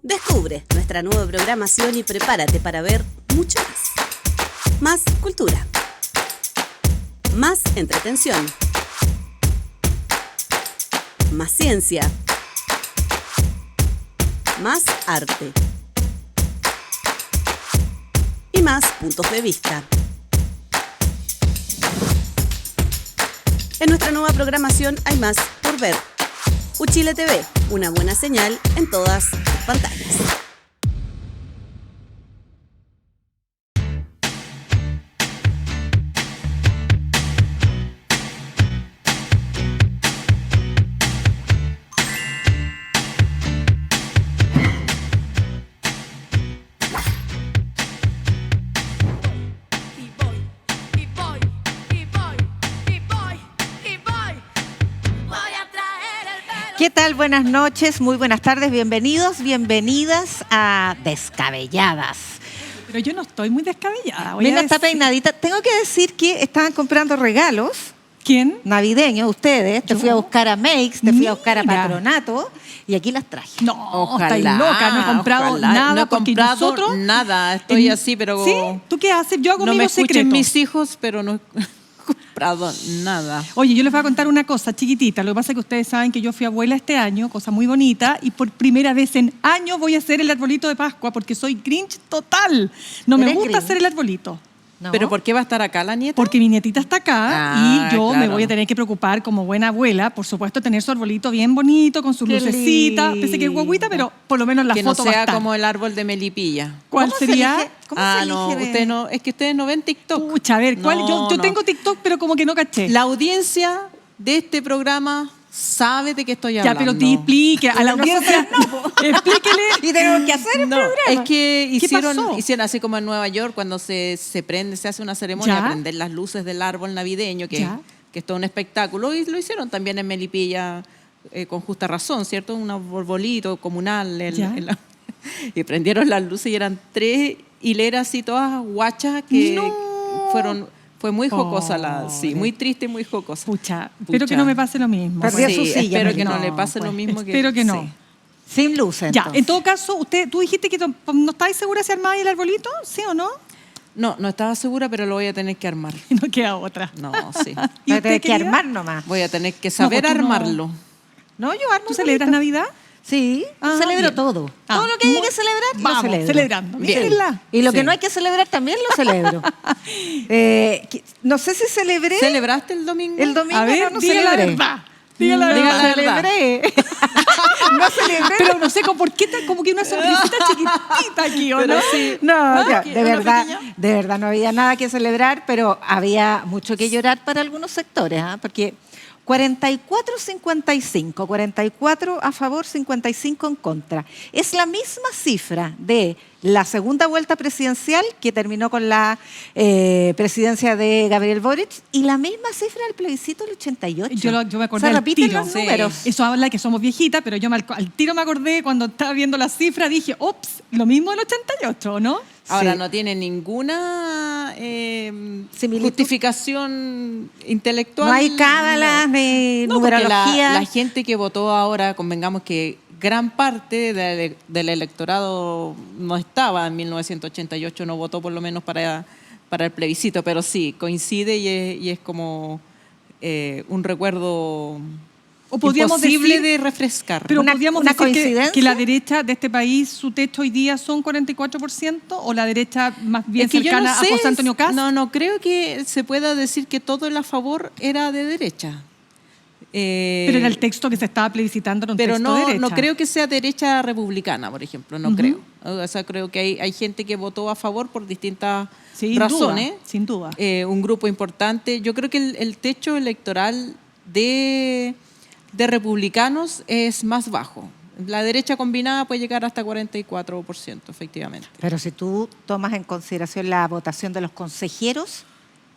Descubre nuestra nueva programación y prepárate para ver mucho más. Más cultura. Más entretención. Más ciencia. Más arte. Y más puntos de vista. En nuestra nueva programación hay más por ver. Uchile TV, una buena señal en todas tus pantallas. ¿Qué tal? Buenas noches, muy buenas tardes, bienvenidos, bienvenidas a Descabelladas. Pero yo no estoy muy descabellada. Mira, está peinadita. Tengo que decir que estaban comprando regalos. ¿Quién? Navideños, ustedes. Te fui a buscar a Makes, te fui a buscar a Mira. Patronato y aquí las traje. No, estáis loca, no he comprado nada. No he porque comprado nosotros, nada, estoy así, pero... ¿Sí? ¿Tú qué haces? Yo hago no me amigos escuchen secretos. mis hijos, pero no he comprado nada. Oye, yo les voy a contar una cosa chiquitita. Lo que pasa es que ustedes saben que yo fui abuela este año, cosa muy bonita, y por primera vez en años voy a hacer el arbolito de Pascua porque soy Grinch total. No me ¿Eres gusta Grinch? hacer el arbolito. ¿No? ¿Pero por qué va a estar acá la nieta? Porque mi nietita está acá Ah, y yo me claro. voy a tener que preocupar como buena abuela, por supuesto, tener su arbolito bien bonito, con sus Qué lucecitas. Pensé que es guaguita, pero por lo menos la que no foto va a sea estar. como el árbol de Melipilla. ¿Cuál ¿Cómo se sería? elige? ¿Cómo se elige No, de- ustedes no, es que ustedes no ven TikTok. Pucha, a ver, ¿cuál? No, Yo no. tengo TikTok, pero como que no caché. La audiencia de este programa sabe de qué estoy Ya, hablando. pero te explique, a la audiencia, explíquele. Y tenemos que hacer el No, programa. es que pasó? hicieron así como en Nueva York, cuando se prende, se hace una ceremonia, ¿Ya? prender las luces del árbol navideño, que ¿Ya? es todo un espectáculo, y lo hicieron también en Melipilla, con justa razón, ¿cierto? Un arbolito comunal. ¿Ya? Y prendieron las luces y eran 3 hileras así todas guachas que No. fue muy jocosa sí, Pobre. muy triste y muy jocosa. Pucha, espero que no me pase lo mismo. Perdió Sí, su silla, espero que no, no le pase pues. lo mismo que... Espero que no. sí. Sin luces. Ya, entonces. en todo caso, tú dijiste que no estáis segura si armáis el arbolito, ¿sí o no? No estaba segura, pero lo voy a tener que armar. No queda otra. No, sí. ¿Y Pero usted, hay que querida? armar nomás. Voy a tener que saber pues tú no. armarlo. No, yo armo ¿Tú un celebras bolito. Navidad? Sí, Ah, celebro bien. todo. Ah, Todo lo que hay muy- que celebrar, Vamos, lo celebro. celebrando. Bien. Mírenla. Y lo que Sí. no hay que celebrar también lo celebro. No sé si celebré ¿Celebraste el domingo? el domingo. A ver, no diga la celebré. verdad. Diga la Diga verdad. la verdad. Celebré. no celebré. Pero no sé, ¿por qué como que una sonrisita chiquitita aquí, o Pero no? sí. No, ya, ¿Qué? de ¿Una verdad, pequeña? de verdad no había nada que celebrar, pero había mucho que llorar para algunos sectores, porque 44-55, 44 a favor, 55 en contra. Es la misma cifra de la segunda vuelta presidencial que terminó con la presidencia de Gabriel Boric y la misma cifra del plebiscito del 88. Yo me acordé Se al repiten tiro. los Sí. números. Eso habla de que somos viejitas, pero yo al tiro me acordé cuando estaba viendo las cifras, dije, ops, lo mismo del 88, ¿o no? Ahora Sí. no tiene ninguna Similitud. justificación intelectual. No hay cábalas ni No, porque numerología. la gente que votó ahora, convengamos que gran parte del electorado no estaba en 1988, no votó por lo menos para el plebiscito, pero sí, coincide y es como un recuerdo O podríamos imposible decir- de refrescar. Pero Una podríamos decir coincidencia. que la derecha de este país, su techo hoy día son 44%, o la derecha más bien Es que yo cercana no sé, a José Antonio Cast. No creo que se pueda decir que todo el a favor era de derecha. Pero era el texto que se estaba plebiscitando, era un Pero texto de no derecha. creo que sea derecha republicana, por ejemplo, no creo. O sea, creo que hay gente que votó a favor por distintas Sin razones. duda, sin duda. Un grupo importante. Yo creo que el techo electoral de republicanos es más bajo. La derecha combinada puede llegar hasta 44%, efectivamente. Pero si tú tomas en consideración la votación de los consejeros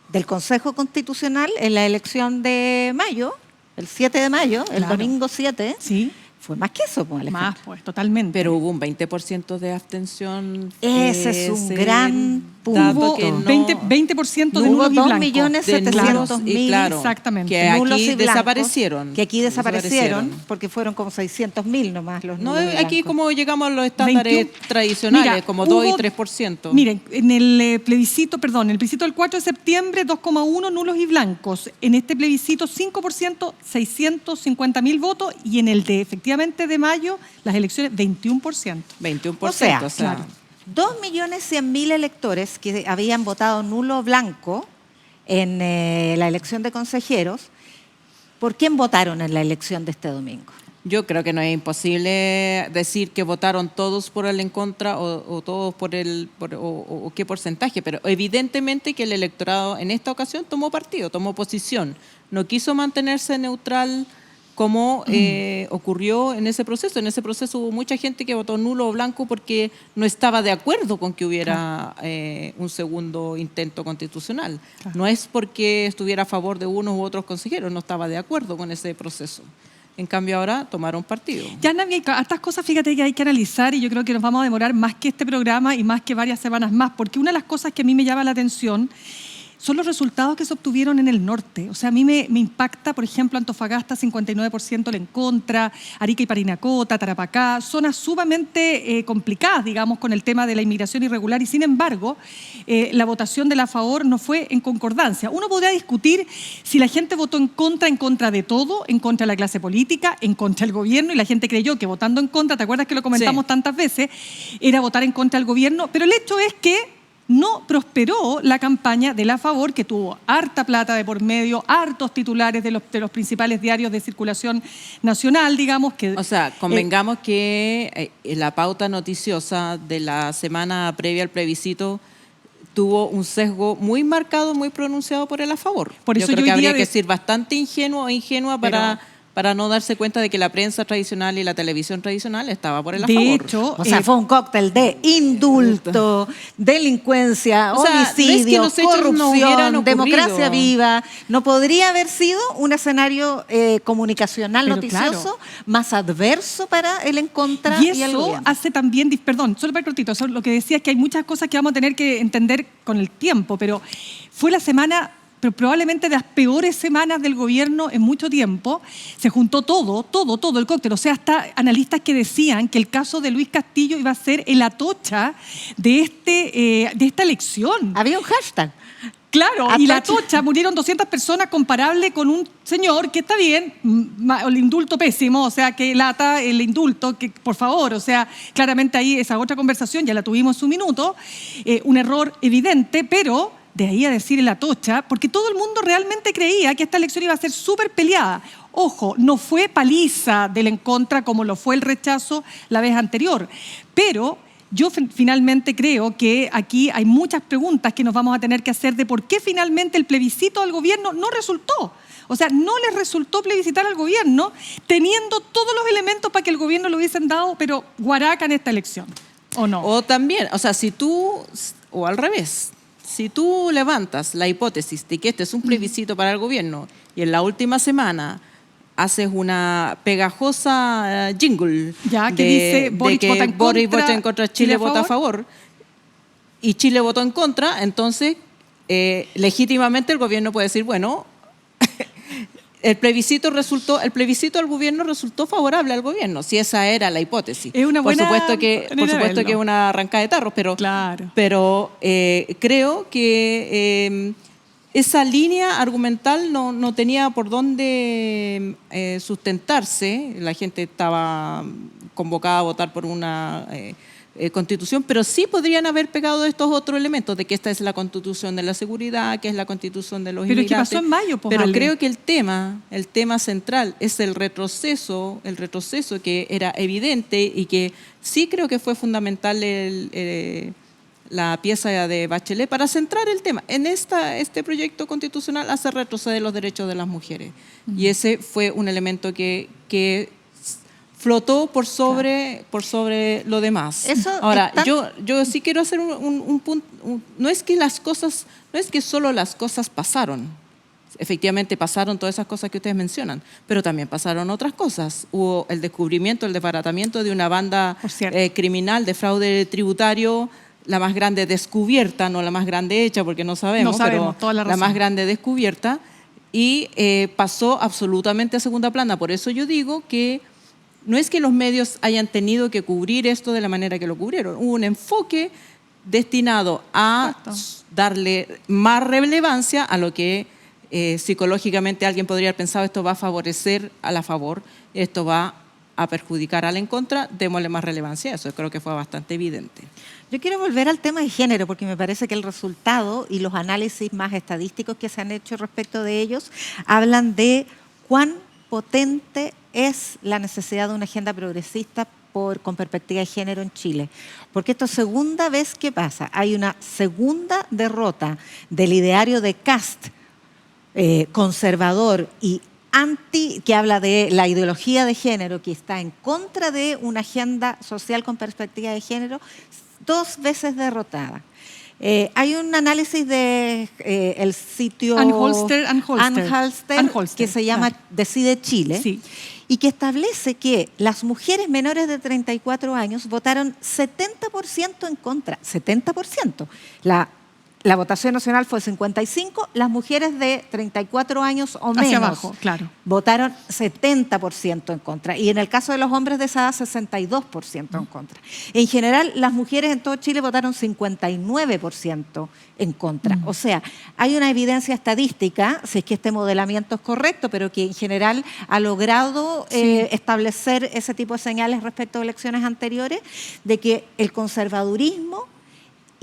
del Consejo Constitucional en la elección de mayo, el 7 de mayo, el Claro. domingo 7, Sí. Fue más que eso, pues, Alejandra. Más, pues, totalmente. Pero hubo un 20% de abstención. Ese es un gran punto. dato Hubo que no- 20% de Hubo nulos y blancos. 2.700.000 claro, Exactamente. que nulos aquí y blancos, desaparecieron. que aquí desaparecieron porque fueron como 600.000 nomás los No, nulos y aquí blancos. como llegamos a los estándares 21. tradicionales, Mira, como 2 y hubo- 3%. Miren, en el plebiscito del 4 de septiembre, 2,1 nulos y blancos. En este plebiscito, 5%, 650.000 votos. Y en el de, efectivamente, de mayo, las elecciones, 21%. 21%. O sea, claro, 2.100.000 electores que habían votado nulo o blanco en la elección de consejeros. ¿Por quién votaron en la elección de este domingo? Yo creo que no es imposible decir que votaron todos por el en contra o todos por o qué porcentaje, pero evidentemente que el electorado en esta ocasión tomó partido, tomó posición, no quiso mantenerse neutral como ocurrió en ese proceso. En ese proceso hubo mucha gente que votó nulo o blanco porque no estaba de acuerdo con que hubiera un segundo intento constitucional. Claro. No es porque estuviera a favor de unos u otros consejeros, no estaba de acuerdo con ese proceso. En cambio ahora tomaron partido. Ya, Navi, hay hartas cosas, fíjate, que hay que analizar y yo creo que nos vamos a demorar más que este programa y más que varias semanas más, porque una de las cosas que a mí me llama la atención son los resultados que se obtuvieron en el norte. O sea, a mí me impacta, por ejemplo, Antofagasta, 59% en contra, Arica y Parinacota, Tarapacá, zonas sumamente complicadas, digamos, con el tema de la inmigración irregular, y sin embargo, la votación de la favor no fue en concordancia. Uno podría discutir si la gente votó en contra de todo, en contra de la clase política, en contra del gobierno, y la gente creyó que votando en contra, ¿te acuerdas que lo comentamos tantas veces? Era votar en contra del gobierno, pero el hecho es que no prosperó la campaña de la favor, que tuvo harta plata de por medio, hartos titulares de los principales diarios de circulación nacional, digamos. Que, o sea, convengamos que la pauta noticiosa de la semana previa al plebiscito tuvo un sesgo muy marcado, muy pronunciado por el a favor. Por eso yo creo yo que hoy día habría que ser bastante ingenuo o ingenua para no darse cuenta de que la prensa tradicional y la televisión tradicional estaba por el a favor. De hecho, O sea, fue un cóctel de indulto, delincuencia, O sea, no es que homicidio, los hechos no hubieran corrupción, ocurrido. democracia viva. No podría haber sido un escenario comunicacional Pero noticioso claro, más adverso para el en contra y y el eso gobierno. hace también, perdón, solo para cortito, solo lo que decía es que hay muchas cosas que vamos a tener que entender con el tiempo, pero fue la semana, pero probablemente de las peores semanas del gobierno en mucho tiempo. Se juntó todo el cóctel. O sea, hasta analistas que decían que el caso de Luis Castillo iba a ser el atocha de esta elección. Había un hashtag. Claro, Atocha. y la atocha, murieron 200 personas, comparable con un señor que está bien, el indulto pésimo, o sea, que lata el indulto, que por favor, o sea, claramente ahí esa otra conversación ya la tuvimos en su minuto, un error evidente, pero de ahí a decir el atocha, porque todo el mundo realmente creía que esta elección iba a ser súper peleada. Ojo, no fue paliza del en contra como lo fue el rechazo la vez anterior, pero yo finalmente creo que aquí hay muchas preguntas que nos vamos a tener que hacer de por qué finalmente el plebiscito al gobierno no resultó. O sea, no les resultó plebiscitar al gobierno teniendo todos los elementos para que el gobierno lo hubiesen dado, pero guaraca en esta elección, ¿o no? O también, o sea, o al revés, si tú levantas la hipótesis de que este es un plebiscito para el gobierno y en la última semana haces una pegajosa jingle Ya, que dice Boric que vota en Boric contra, vota en contra, Chile vota a favor, y Chile votó en contra, entonces legítimamente el gobierno puede decir, bueno, el plebiscito al gobierno resultó favorable al gobierno, si esa era la hipótesis. Es una buena por supuesto que es una arrancada de tarros, pero, Claro. pero creo que esa línea argumental no tenía por dónde sustentarse. La gente estaba convocada a votar por una constitución, pero sí podrían haber pegado estos otros elementos de que esta es la constitución de la seguridad, que es la constitución de los Pero es que inmigrantes. pasó en mayo, pues, Pero Ale. creo que el tema central es el retroceso que era evidente y que sí creo que fue fundamental la pieza de Bachelet para centrar el tema. En este proyecto constitucional hace retroceder los derechos de las mujeres. Y ese fue un elemento que flotó por sobre lo demás. Eso Ahora, está- yo sí quiero hacer un punto. No es que solo las cosas pasaron. efectivamente pasaron todas esas cosas que ustedes mencionan, pero también pasaron otras cosas. Hubo el descubrimiento, el desbaratamiento de una banda criminal de fraude tributario, la más grande descubierta, no la más grande hecha, porque no sabemos, pero toda la más grande descubierta, y pasó absolutamente a segunda plana. Por eso yo digo que no es que los medios hayan tenido que cubrir esto de la manera que lo cubrieron. Hubo un enfoque destinado a darle más relevancia a lo que psicológicamente alguien podría haber pensado: esto va a favorecer a la favor, esto va a perjudicar a la en contra, démosle más relevancia a eso. Creo que fue bastante evidente. Yo quiero volver al tema de género porque me parece que el resultado y los análisis más estadísticos que se han hecho respecto de ellos hablan de cuán potente es la necesidad de una agenda progresista con perspectiva de género en Chile. Porque esto es segunda vez que pasa. Hay una segunda derrota del ideario de Kast, conservador y que habla de la ideología de género, que está en contra de una agenda social con perspectiva de género, 2 veces derrotada. Hay un análisis de el sitio Anholster, que se llama Decide Chile, sí, y que establece que las mujeres menores de 34 años votaron 70% en contra. 70%. La votación nacional fue 55%, las mujeres de 34 años o menos hacia abajo, claro, votaron 70% en contra. Y en el caso de los hombres de esa edad, 62% en contra. En general, las mujeres en todo Chile votaron 59% en contra. O sea, hay una evidencia estadística, si es que este modelamiento es correcto, pero que en general ha logrado establecer ese tipo de señales respecto a elecciones anteriores, de que el conservadurismo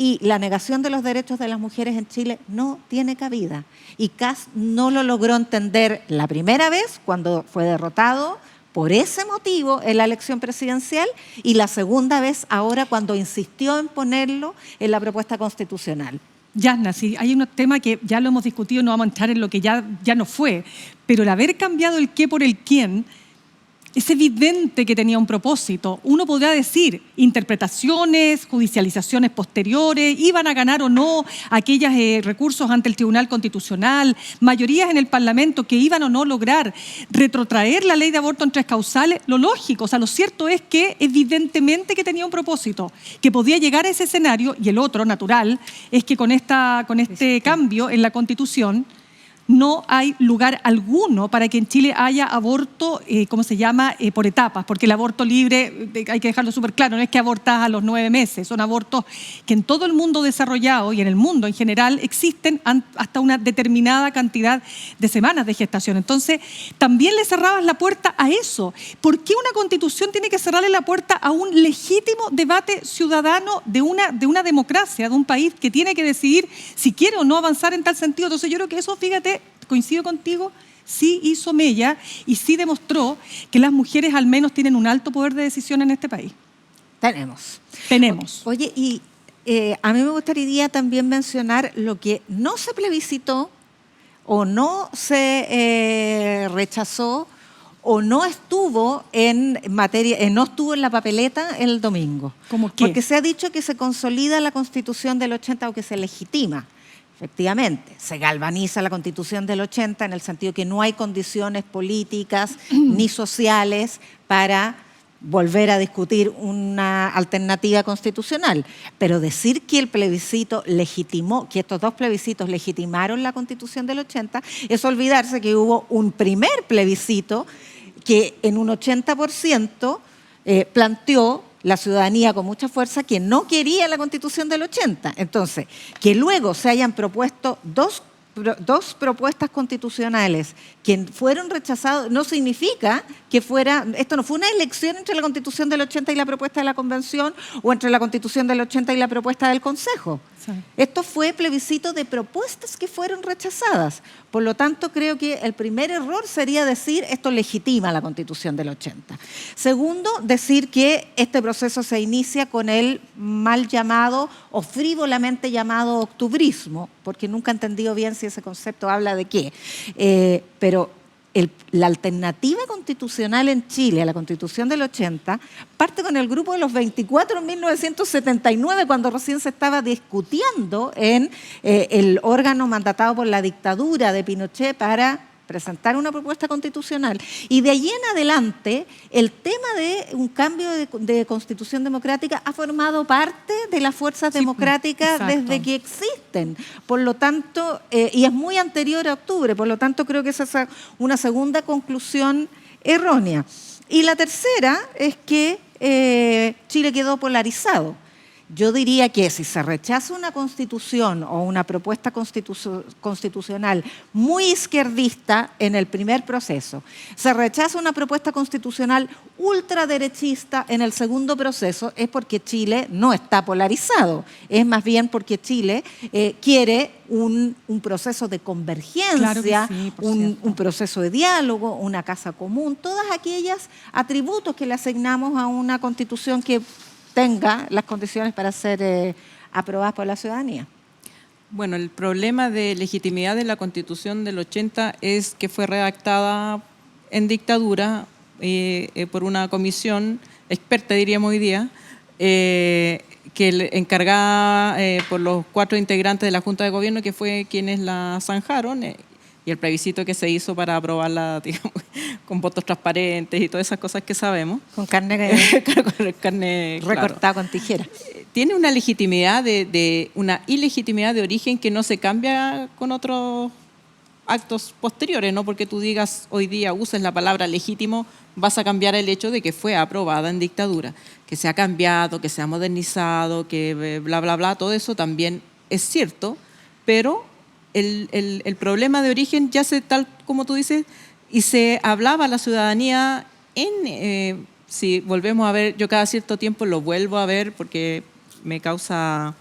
y la negación de los derechos de las mujeres en Chile no tiene cabida. Y Kast no lo logró entender la primera vez, cuando fue derrotado por ese motivo en la elección presidencial, y la segunda vez ahora, cuando insistió en ponerlo en la propuesta constitucional. Yasna, sí, hay un tema que ya lo hemos discutido, no vamos a entrar en lo que ya no fue, pero el haber cambiado el qué por el quién, es evidente que tenía un propósito. Uno podría decir interpretaciones, judicializaciones posteriores, iban a ganar o no aquellos recursos ante el Tribunal Constitucional, mayorías en el Parlamento que iban o no lograr retrotraer la ley de aborto en 3 causales. Lo lógico, o sea, lo cierto es que evidentemente que tenía un propósito, que podía llegar a ese escenario, y el otro, natural, es que con este cambio en la Constitución no hay lugar alguno para que en Chile haya aborto, por etapas, porque el aborto libre, hay que dejarlo súper claro, no es que abortas a los 9 meses, son abortos que en todo el mundo desarrollado y en el mundo en general existen hasta una determinada cantidad de semanas de gestación. Entonces, también le cerrabas la puerta a eso. ¿Por qué una constitución tiene que cerrarle la puerta a un legítimo debate ciudadano de una democracia, de un país que tiene que decidir si quiere o no avanzar en tal sentido? Entonces, yo creo que eso, fíjate, coincido contigo, sí hizo mella y sí demostró que las mujeres al menos tienen un alto poder de decisión en este país. Tenemos. Oye, y a mí me gustaría también mencionar lo que no se plebiscitó o no se rechazó o no estuvo no estuvo en la papeleta el domingo. ¿Cómo qué? Porque se ha dicho que se consolida la Constitución del 80 o que se legitima. Efectivamente, se galvaniza la Constitución del 80 en el sentido que no hay condiciones políticas ni sociales para volver a discutir una alternativa constitucional. Pero decir que el plebiscito legitimó, que estos 2 plebiscitos legitimaron la Constitución del 80, es olvidarse que hubo un primer plebiscito que en un 80% planteó la ciudadanía con mucha fuerza que no quería la Constitución del 80. Entonces, que luego se hayan propuesto dos propuestas constitucionales que fueron rechazadas no significa que esto no fue una elección entre la Constitución del 80 y la propuesta de la Convención, o entre la Constitución del 80 y la propuesta del Consejo. Sí. Esto fue plebiscito de propuestas que fueron rechazadas. Por lo tanto, creo que el primer error sería decir esto legitima la Constitución del 80. Segundo, decir que este proceso se inicia con el mal llamado o frívolamente llamado octubrismo, porque nunca he entendido bien si ese concepto habla de qué. Pero la alternativa constitucional en Chile a la Constitución del 80 parte con el grupo de los 24 en 1979, cuando recién se estaba discutiendo en el órgano mandatado por la dictadura de Pinochet para presentar una propuesta constitucional. Y de allí en adelante, el tema de un cambio de constitución democrática ha formado parte de las fuerzas democráticas exacto. desde que existen. Por lo tanto, y es muy anterior a octubre, por lo tanto creo que esa es una segunda conclusión errónea. Y la tercera es que Chile quedó polarizado. Yo diría que si se rechaza una constitución o una propuesta constitucional muy izquierdista en el primer proceso, se rechaza una propuesta constitucional ultraderechista en el segundo proceso, es porque Chile no está polarizado. Es más bien porque Chile quiere un proceso de convergencia, Claro que sí, un proceso de diálogo, una casa común, todas aquellas atributos que le asignamos a una constitución que tenga las condiciones para ser aprobadas por la ciudadanía. Bueno, el problema de legitimidad de la Constitución del 80 es que fue redactada en dictadura por una comisión experta, diríamos hoy día, que encargada por los 4 integrantes de la Junta de Gobierno, que fue quienes la zanjaron, y el plebiscito que se hizo para aprobarla, digamos, con votos transparentes y todas esas cosas que sabemos. Con carne recortada con tijera. Tiene una legitimidad una ilegitimidad de origen que no se cambia con otros actos posteriores, no porque tú digas hoy día uses la palabra legítimo vas a cambiar el hecho de que fue aprobada en dictadura, que se ha cambiado, que se ha modernizado, que bla bla bla, todo eso también es cierto, pero el problema de origen ya se, tal como tú dices, y se hablaba a la ciudadanía si volvemos a ver, yo cada cierto tiempo lo vuelvo a ver porque me causa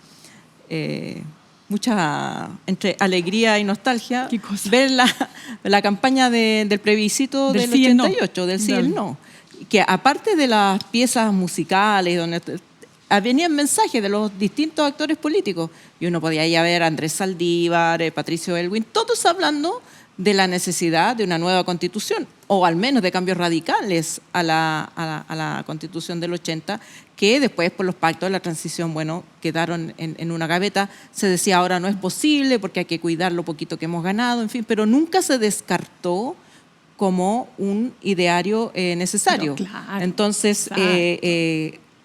mucha entre alegría y nostalgia ver la campaña del plebiscito del 88, del sí y el no, que aparte de las piezas musicales donde venían mensajes de los distintos actores políticos y uno podía ir a ver a Andrés Saldívar, Patricio Elwin, todos hablando de la necesidad de una nueva constitución o al menos de cambios radicales a la constitución del 80, que después por los pactos de la transición, bueno, quedaron en una gaveta. Se decía ahora no es posible porque hay que cuidar lo poquito que hemos ganado, en fin, pero nunca se descartó como un ideario necesario. Pero claro, entonces,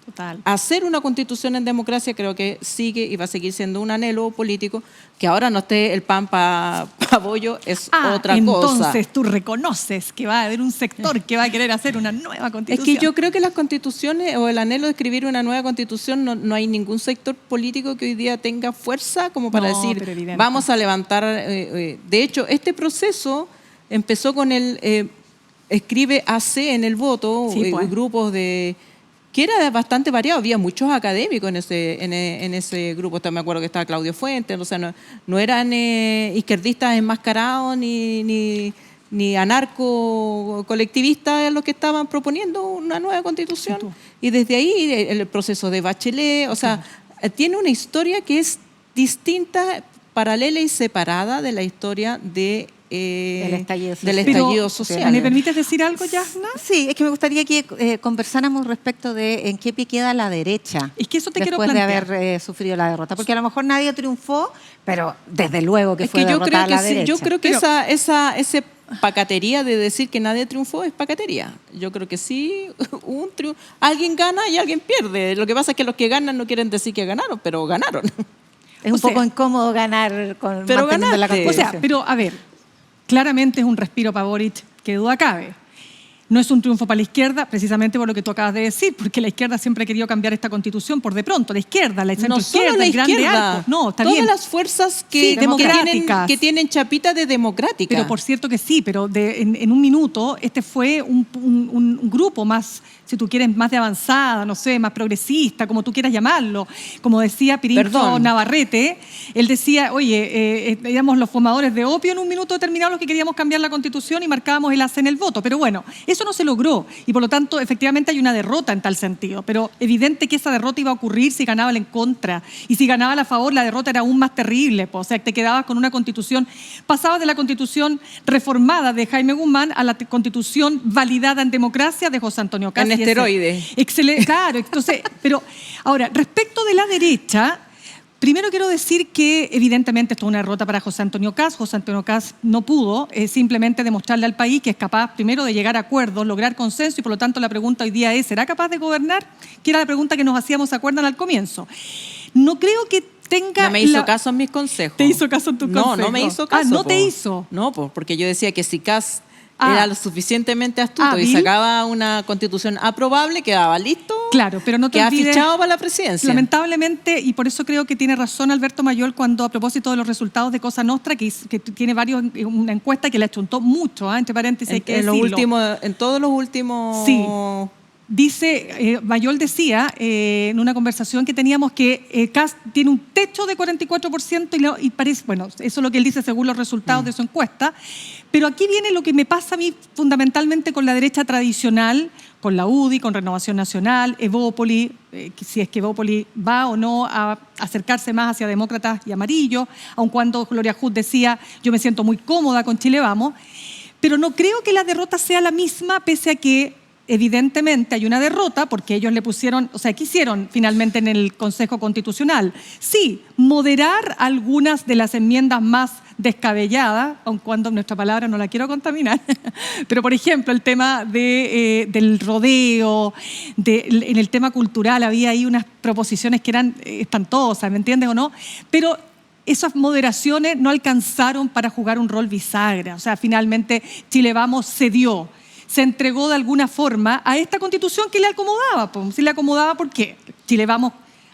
total. Hacer una constitución en democracia creo que sigue y va a seguir siendo un anhelo político. Que ahora no esté el pan para bollo es otra cosa. Entonces tú reconoces que va a haber un sector que va a querer hacer una nueva constitución. Es que yo creo que las constituciones o el anhelo de escribir una nueva constitución, no hay ningún sector político que hoy día tenga fuerza como para decir vamos a levantar. De hecho, este proceso empezó con el escribe AC en el voto, sí, pues. Grupos de... que era bastante variado, había muchos académicos en ese grupo. Me acuerdo que estaba Claudio Fuentes, o sea, no eran izquierdistas enmascarados ni anarco-colectivistas los que estaban proponiendo una nueva constitución. Sí, y desde ahí el proceso de Bachelet, o sea, tiene una historia que es distinta, paralela y separada de la historia del estallido social. ¿Me permites decir algo, Yasna? Sí, es que me gustaría que conversáramos respecto de en qué pie queda la derecha. Es que eso te quiero plantear. Después de haber sufrido la derrota. Porque a lo mejor nadie triunfó, pero desde luego que fue derrotada la derecha. Yo creo que esa pacatería de decir que nadie triunfó es pacatería. Yo creo que sí, un triunfo. Alguien gana y alguien pierde. Lo que pasa es que los que ganan no quieren decir que ganaron, pero ganaron. Es un poco incómodo ganar manteniendo la Constitución. O sea, pero a ver, claramente es un respiro para Boric, que duda cabe. No es un triunfo para la izquierda, precisamente por lo que tú acabas de decir, porque la izquierda siempre ha querido cambiar esta constitución por de pronto. La izquierda, la centroizquierda, el grande alto. No, está todas bien. las fuerzas que tienen chapita de democrática. Pero por cierto que sí, pero en un minuto este fue un grupo más, si tú quieres, más de avanzada, no sé, más progresista, como tú quieras llamarlo. Como decía Pirincho Navarrete, él decía, oye, éramos los fumadores de opio en un minuto determinado los que queríamos cambiar la constitución y marcábamos el AC en el voto. Pero bueno, eso eso no se logró y por lo tanto efectivamente hay una derrota en tal sentido, pero evidente que esa derrota iba a ocurrir si ganaba el en contra y si ganaba a favor la derrota era aún más terrible, o sea, te quedabas con una constitución, pasabas de la constitución reformada de Jaime Guzmán a la constitución validada en democracia de José Antonio Kast. En esteroide. Excelente, claro, entonces, pero ahora, respecto de la derecha, primero quiero decir que evidentemente esto es una derrota para José Antonio Kast. José Antonio Kast no pudo simplemente demostrarle al país que es capaz primero de llegar a acuerdos, lograr consenso y por lo tanto la pregunta hoy día es, ¿será capaz de gobernar? Que era la pregunta que nos hacíamos, ¿se acuerdan al comienzo? No creo que tenga... No me hizo caso en mis consejos. ¿Te hizo caso en tus consejos? No me hizo caso. ¿No te hizo? No, porque yo decía que si Kast era lo suficientemente astuto y sacaba una constitución aprobable, quedaba listo, claro, pero no te quedaba olvides, fichado para la presidencia. Lamentablemente, y por eso creo que tiene razón Alberto Mayol cuando a propósito de los resultados de Cosa Nostra, que tiene una encuesta que le achuntó mucho, entre paréntesis, hay que decirlo. En todos los últimos... Sí. Dice, Mayol decía en una conversación que teníamos que Kast tiene un techo de 44% y parece, bueno, eso es lo que él dice según los resultados de su encuesta, pero aquí viene lo que me pasa a mí fundamentalmente con la derecha tradicional, con la UDI, con Renovación Nacional, Evópoli, si es que Evópoli va o no a acercarse más hacia demócratas y amarillos, aun cuando Gloria Hood decía, yo me siento muy cómoda con Chile Vamos, pero no creo que la derrota sea la misma, pese a que evidentemente hay una derrota porque ellos le pusieron, o sea, ¿qué hicieron finalmente en el Consejo Constitucional? Sí, moderar algunas de las enmiendas más descabelladas, aun cuando nuestra palabra no la quiero contaminar, pero por ejemplo el tema del rodeo, en el tema cultural había ahí unas proposiciones que eran espantosas, ¿me entiendes o no? Pero esas moderaciones no alcanzaron para jugar un rol bisagra, o sea, finalmente Chile Vamos cedió. Se entregó de alguna forma a esta constitución que le acomodaba. Sí le acomodaba porque Chile Vamos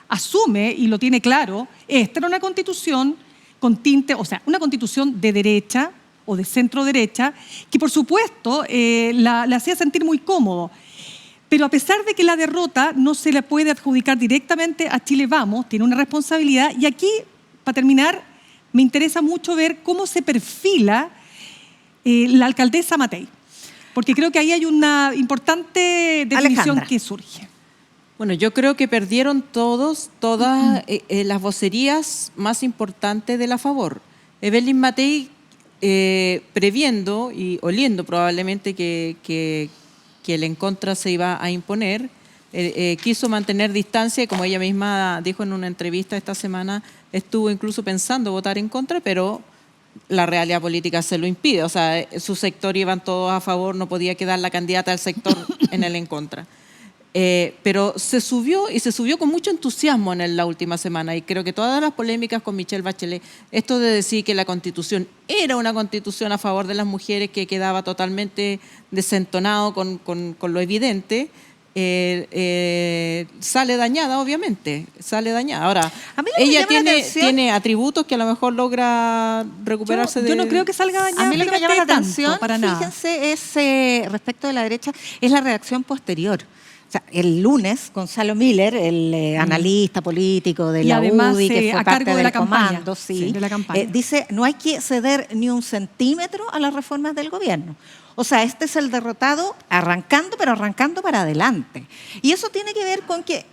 asume y lo tiene claro, esta era una constitución con tinte, o sea, una constitución de derecha o de centro derecha, que por supuesto la hacía sentir muy cómodo. Pero a pesar de que la derrota no se le puede adjudicar directamente a Chile Vamos, tiene una responsabilidad. Y aquí, para terminar, me interesa mucho ver cómo se perfila la alcaldesa Matei. Porque creo que ahí hay una importante definición Alejandra. que surge. Bueno, yo creo que perdieron todas las vocerías más importantes de la favor. Evelyn Matei, previendo y oliendo probablemente que el en contra se iba a imponer, quiso mantener distancia y como ella misma dijo en una entrevista esta semana, estuvo incluso pensando votar en contra, pero la realidad política se lo impide. O sea, su sector iban todos a favor, no podía quedar la candidata del sector en el en contra. Pero se subió con mucho entusiasmo en la última semana y creo que todas las polémicas con Michelle Bachelet, esto de decir que la Constitución era una Constitución a favor de las mujeres que quedaba totalmente desentonado con lo evidente, sale dañada, obviamente, sale dañada. Ahora, ella tiene atributos que a lo mejor logra recuperarse yo no creo que salga dañada. A mí lo que me llama la atención, para nada. fíjense, es respecto de la derecha, es la reacción posterior. O sea, el lunes, Gonzalo Miller, el analista político de la UDI, que fue a parte cargo de del la campaña, comando, de la campaña. dice, no hay que ceder ni un centímetro a las reformas del gobierno. O sea, este es el derrotado arrancando para adelante. Y eso tiene que ver con que,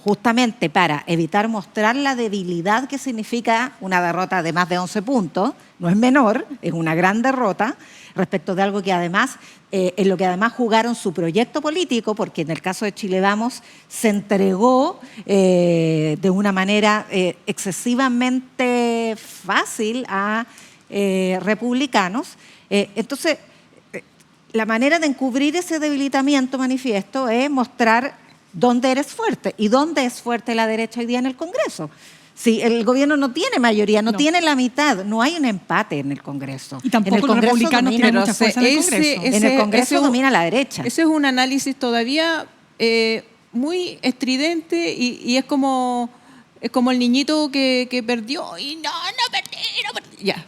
justamente para evitar mostrar la debilidad que significa una derrota de más de 11 puntos, no es menor, es una gran derrota, respecto de algo que además, en lo que además jugaron su proyecto político, porque en el caso de Chile Vamos se entregó de una manera excesivamente fácil a republicanos. Entonces, la manera de encubrir ese debilitamiento manifiesto es mostrar dónde eres fuerte y dónde es fuerte la derecha hoy día en el Congreso. Sí, el gobierno no tiene mayoría, no tiene la mitad, no hay un empate en el Congreso. Y tampoco los republicanos tienen mucha fuerza en el Congreso. En el Congreso domina la derecha. Ese es un análisis todavía muy estridente y es como el niñito que perdió y no perdí. Ya.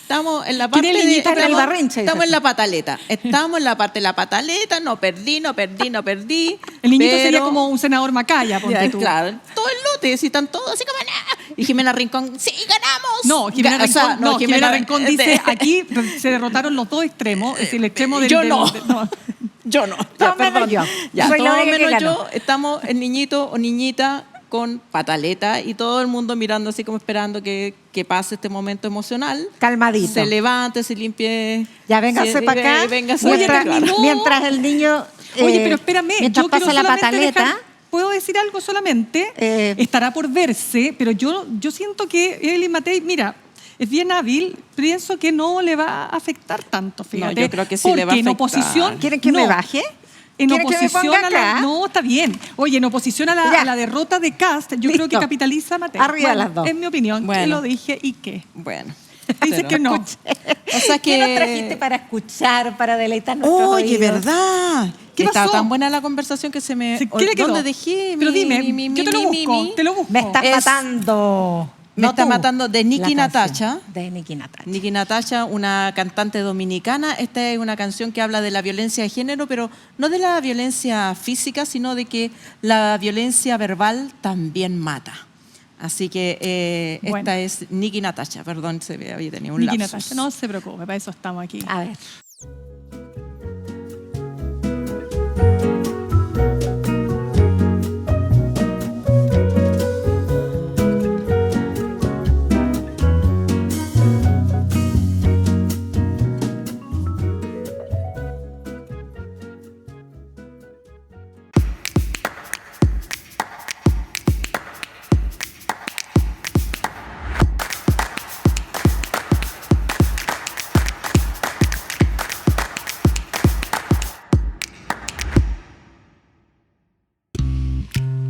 Estamos en la parte estamos en la pataleta. Estamos en la parte de la pataleta, no perdí. El niñito sería como un senador Macaya, ponte tú. Claro, todo el lote, si están todos así como nada. Y Jimena Rincón, sí, ganamos. No, Jimena Rincón dice, aquí se derrotaron los dos extremos, es decir, el extremo del... Yo no. Yo no. Todo menos yo. Ya, Soy la todo única que menos ganó. yo. Estamos el niñito o niñita con pataleta y todo el mundo mirando así como esperando que pase este momento emocional. Calmadito. Se levante, se limpie. Ya véngase para acá. Véngase mientras, para acá. mientras el niño. Oye, pero espérame, mientras yo quiero pasa la solamente pataleta. ¿puedo decir algo solamente? Estará por verse, pero yo siento que Evelyn Matei, mira, es bien hábil, pienso que no le va a afectar tanto, fíjate. No, yo creo que sí le va a porque en afectar. oposición... ¿Quieren que me baje? En ¿Quieren que me oposición ponga a la... acá? No, está bien. Oye, en oposición a Ya. la derrota de Cast, yo creo que Listo. capitaliza a Matei. Arriba las dos. En mi opinión, que Bueno. lo dije y qué. Bueno. Dice que no. O sea ¿Qué nos que... trajiste para escuchar, para deleitar nuestros Oye, oídos? ¿verdad? ¿Qué Estaba pasó? tan buena la conversación que se me... ¿Qué le quedó? ¿Dónde dejé? Pero dime, mi, yo te lo mi, busco, mi? te lo busco. Me estás Es- matando. Me No está tú, matando de Nicki la Natacha. canción De Nicki Natacha. Nicki Natacha, una cantante dominicana. Esta es una canción que habla de la violencia de género, pero no de la violencia física, sino de que la violencia verbal también mata. Así que Bueno. esta es Nicki Natacha. Perdón, se me había tenido un Nicki lapsus. Natasha, no se preocupe, para eso estamos aquí. A ver.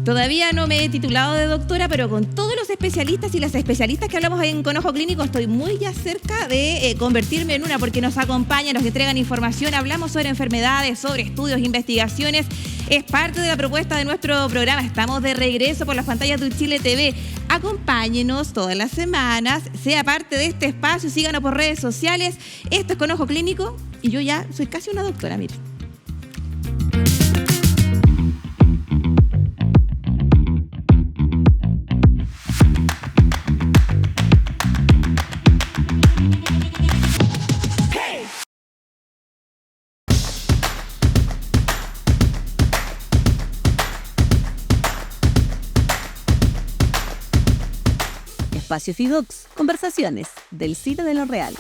Todavía no me he titulado de doctora, pero con todos los especialistas y las especialistas que hablamos en Con Ojo Clínico estoy muy ya cerca de convertirme en una, porque nos acompañan, nos entregan información, hablamos sobre enfermedades, sobre estudios, investigaciones. Es parte de la propuesta de nuestro programa. Estamos de regreso por las pantallas de Chile TV. Acompáñenos todas las semanas, sea parte de este espacio, síganos por redes sociales. Esto es Con Ojo Clínico y yo ya soy casi una doctora, mire. Espacio Fidox, conversaciones del cine de lo real.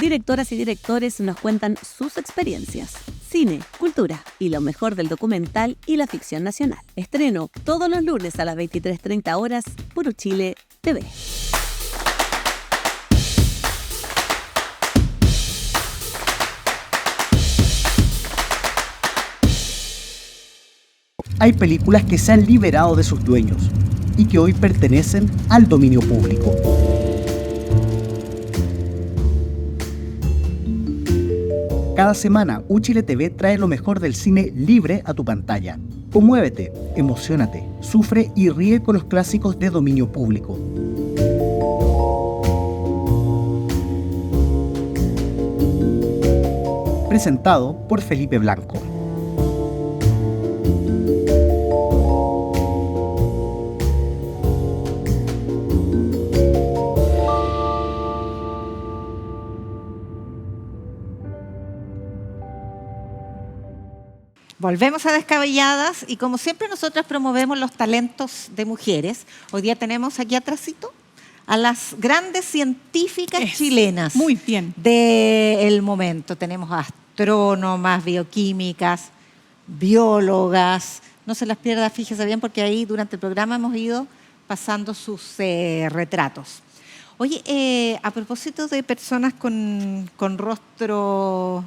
Directoras y directores nos cuentan sus experiencias, cine, cultura y lo mejor del documental y la ficción nacional. Estreno todos los lunes a las 23:30 horas, Puro Chile TV. Hay películas que se han liberado de sus dueños y que hoy pertenecen al dominio público. Cada semana, Uchile TV trae lo mejor del cine libre a tu pantalla. Conmuévete, emociónate, sufre y ríe con los clásicos de dominio público. Presentado por Felipe Blanco. Volvemos a Descabelladas y como siempre nosotras promovemos los talentos de mujeres. Hoy día tenemos aquí atrásito a las grandes científicas Eso, chilenas muy bien. del momento. Tenemos astrónomas, bioquímicas, biólogas. No se las pierda, fíjese bien, porque ahí durante el programa hemos ido pasando sus retratos. Oye, a propósito de personas con rostro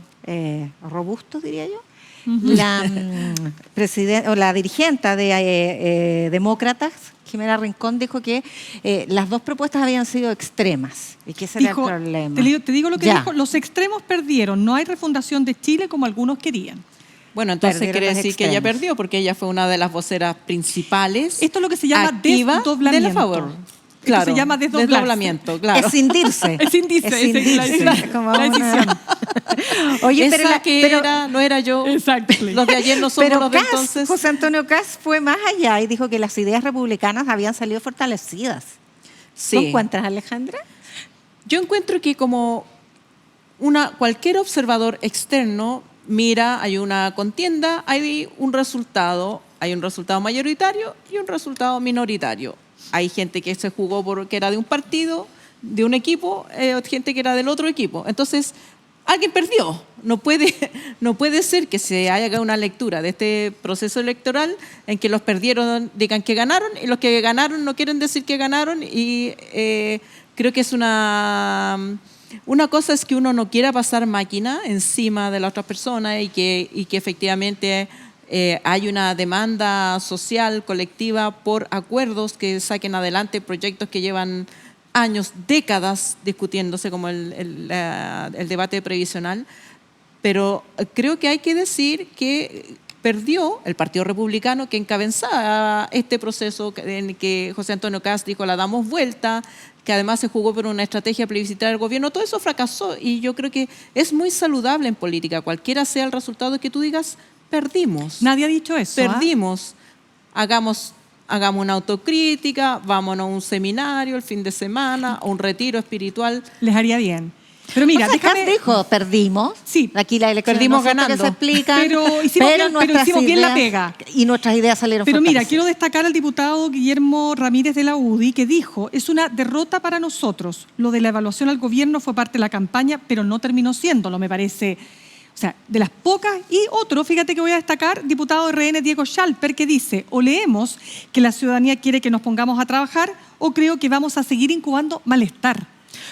robusto, diría yo, la la dirigente de Demócratas, Jimena Rincón, dijo que las dos propuestas habían sido extremas y que ese Dijo, era el problema. te digo lo que Ya. dijo, los extremos perdieron, no hay refundación de Chile como algunos querían. Bueno, entonces Perdieron quiere los decir que ella extremos. perdió porque ella fue una de las voceras principales. Esto es lo que se llama activa desdoblamiento. de la favor. Esto Claro, se llama desdoblarse. desdoblamiento, claro. Es cindirse. Es cindirse, Es es cindirse. la- Como la una- decisión. Oye, Esa pero, que pero, era, no era yo. Exactly. Los de ayer no somos pero los de Kass, entonces. José Antonio Kass fue más allá y dijo que las ideas republicanas habían salido fortalecidas. Sí. ¿Tú encuentras, Alejandra? Yo encuentro que como cualquier observador externo mira, hay una contienda, hay un resultado mayoritario y un resultado minoritario. Hay gente que se jugó porque era de un partido, de un equipo, gente que era del otro equipo. Entonces, alguien perdió. No puede ser que se haga una lectura de este proceso electoral en que los perdieron digan que ganaron y los que ganaron no quieren decir que ganaron. Y creo que es una cosa es que uno no quiera pasar máquina encima de la otra persona y que efectivamente hay una demanda social, colectiva, por acuerdos que saquen adelante proyectos que llevan años, décadas discutiéndose, como el debate previsional. Pero creo que hay que decir que perdió el Partido Republicano, que encabezaba este proceso en que José Antonio Kast dijo la damos vuelta, que además se jugó por una estrategia plebiscitaria del gobierno. Todo eso fracasó y yo creo que es muy saludable en política, cualquiera sea el resultado, que tú digas perdimos. Nadie ha dicho eso. Perdimos. Hagamos una autocrítica, vámonos a un seminario el fin de semana, a un retiro espiritual. Les haría bien. Pero mira, o sea, Kast dijo, perdimos. Sí, Aquí la elección perdimos no sé ganando. qué se explica, pero hicimos bien la pega. Y nuestras ideas salieron Pero mira, fortalecidas. quiero destacar al diputado Guillermo Ramírez de la UDI, que dijo, es una derrota para nosotros. Lo de la evaluación al gobierno fue parte de la campaña, pero no terminó siéndolo, me parece. O sea, de las pocas. Y otro, fíjate que voy a destacar, diputado RN Diego Schalper, que dice, o leemos que la ciudadanía quiere que nos pongamos a trabajar, o creo que vamos a seguir incubando malestar.